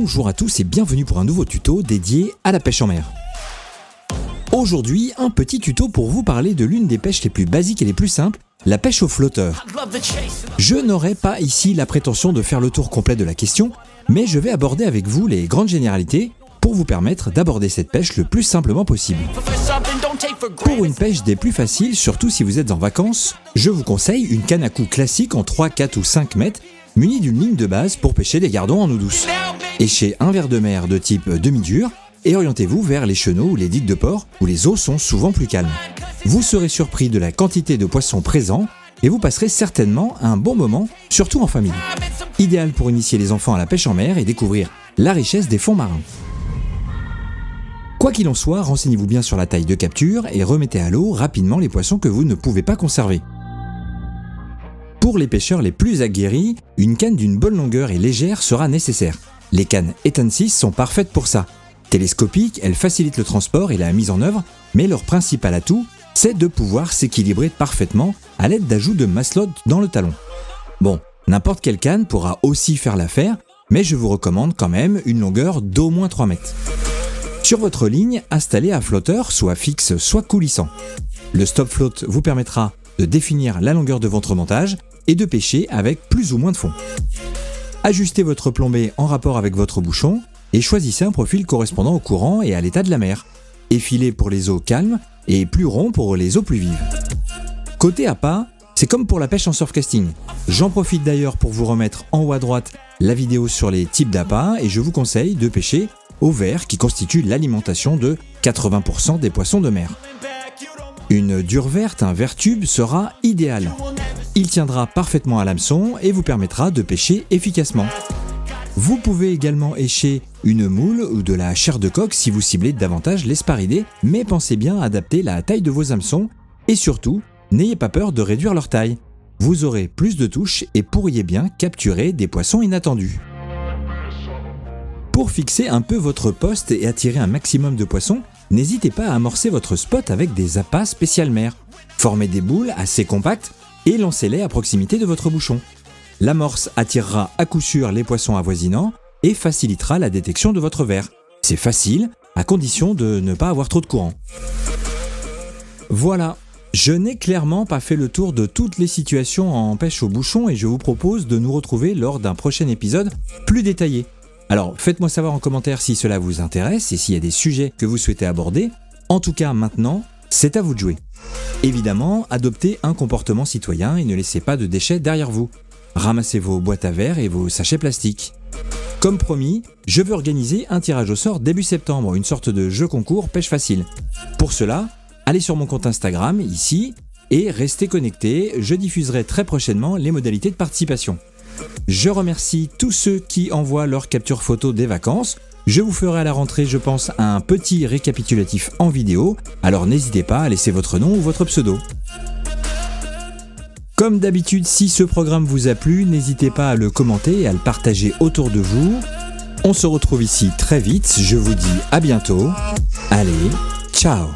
Bonjour à tous et bienvenue pour un nouveau tuto dédié à la pêche en mer. Aujourd'hui, un petit tuto pour vous parler de l'une des pêches les plus basiques et les plus simples, la pêche au flotteur. Je n'aurai pas ici la prétention de faire le tour complet de la question, mais je vais aborder avec vous les grandes généralités pour vous permettre d'aborder cette pêche le plus simplement possible. Pour une pêche des plus faciles, surtout si vous êtes en vacances, je vous conseille une canne à coups classique en 3, 4 ou 5 mètres, munie d'une ligne de base pour pêcher des gardons en eau douce. Échez un verre de mer de type demi-dur et orientez-vous vers les chenaux ou les digues de port où les eaux sont souvent plus calmes. Vous serez surpris de la quantité de poissons présents et vous passerez certainement un bon moment, surtout en famille. Idéal pour initier les enfants à la pêche en mer et découvrir la richesse des fonds marins. Quoi qu'il en soit, renseignez-vous bien sur la taille de capture et remettez à l'eau rapidement les poissons que vous ne pouvez pas conserver. Pour les pêcheurs les plus aguerris, une canne d'une bonne longueur et légère sera nécessaire. Les cannes Ethan 6 sont parfaites pour ça. Télescopiques, elles facilitent le transport et la mise en œuvre, mais leur principal atout, c'est de pouvoir s'équilibrer parfaitement à l'aide d'ajouts de maslots dans le talon. Bon, n'importe quelle canne pourra aussi faire l'affaire, mais je vous recommande quand même une longueur d'au moins 3 mètres. Sur votre ligne, installez un flotteur, soit fixe, soit coulissant. Le stop float vous permettra de définir la longueur de votre montage et de pêcher avec plus ou moins de fond. Ajustez votre plombée en rapport avec votre bouchon et choisissez un profil correspondant au courant et à l'état de la mer. Effilé pour les eaux calmes et plus rond pour les eaux plus vives. Côté appât, c'est comme pour la pêche en surfcasting. J'en profite d'ailleurs pour vous remettre en haut à droite la vidéo sur les types d'appât et je vous conseille de pêcher au verre qui constitue l'alimentation de 80% des poissons de mer. Une dure verte, un verre tube sera idéal. Il tiendra parfaitement à l'hameçon et vous permettra de pêcher efficacement. Vous pouvez également écher une moule ou de la chair de coq si vous ciblez davantage les sparidés, mais pensez bien à adapter la taille de vos hameçons et surtout, n'ayez pas peur de réduire leur taille. Vous aurez plus de touches et pourriez bien capturer des poissons inattendus. Pour fixer un peu votre poste et attirer un maximum de poissons, n'hésitez pas à amorcer votre spot avec des appâts spécial mer. Formez des boules assez compactes et lancez-les à proximité de votre bouchon. L'amorce attirera à coup sûr les poissons avoisinants et facilitera la détection de votre verre. C'est facile, à condition de ne pas avoir trop de courant. Voilà, je n'ai clairement pas fait le tour de toutes les situations en pêche au bouchon et je vous propose de nous retrouver lors d'un prochain épisode plus détaillé. Alors faites-moi savoir en commentaire si cela vous intéresse et s'il y a des sujets que vous souhaitez aborder. En tout cas maintenant, c'est à vous de jouer. Évidemment, adoptez un comportement citoyen et ne laissez pas de déchets derrière vous. Ramassez vos boîtes à verre et vos sachets plastiques. Comme promis, je veux organiser un tirage au sort début septembre, une sorte de jeu concours pêche facile. Pour cela, allez sur mon compte Instagram, ici, et restez connectés, je diffuserai très prochainement les modalités de participation. Je remercie tous ceux qui envoient leurs captures photos des vacances. Je vous ferai à la rentrée, je pense, un petit récapitulatif en vidéo, alors n'hésitez pas à laisser votre nom ou votre pseudo. Comme d'habitude, si ce programme vous a plu, n'hésitez pas à le commenter et à le partager autour de vous. On se retrouve ici très vite, je vous dis à bientôt. Allez, ciao!